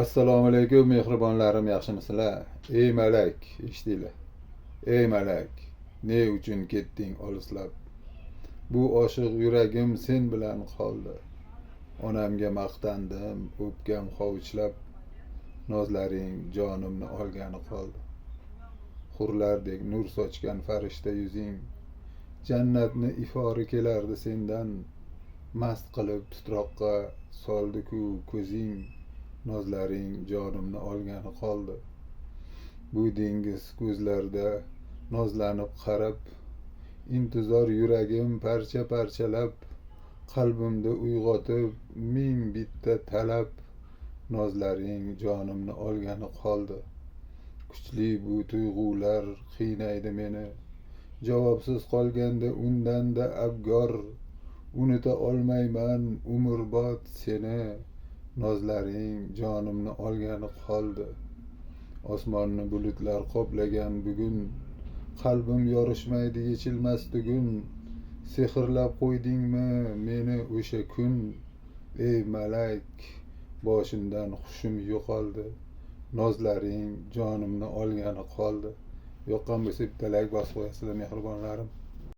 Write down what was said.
Assalomu alaykum mehribonlarim, yaxshimisizlar? Ey malak, eshitinglar. Ey malak, ne uchun ketding olislab? Bu oshiq yuragim sen bilan qoldi. Onamga maqtandim, o'pkam hovuchlab, nozlaring jonimni olgani qoldi. Hurlardek nur sochgan farishta yuzing, jannatni ifori kelardi sendan. Mast qilib tutroqqa soldi-ku ko'zing, nozlaring jonimni olgani qoldi. Bu dengiz ko'zlarda nozlanib qarab, intizor yuragim parcha parchalab, qalbimda uyg'otib ming bitta talab, nozlaring jonimni olgani qoldi. Kuchli bu tuyg'ular qiynaydi meni, javobsiz qolganda undanda abgor, unuta olmayman umrbod seni, nozlaring jonimni olgani qoldi. Osmonni bulutlar qoplagan bugun, qalbim yorishmaydi yechilmas tugun. Sehrlab qo'ydingmi meni o'sha kun? Ey malak, boshimdan hushim yo'qoldi, nozlaring jonimni olgani qoldi. Yoqqan bo'lsa bitta layk bosib qo'yasizlar mehribonlarim.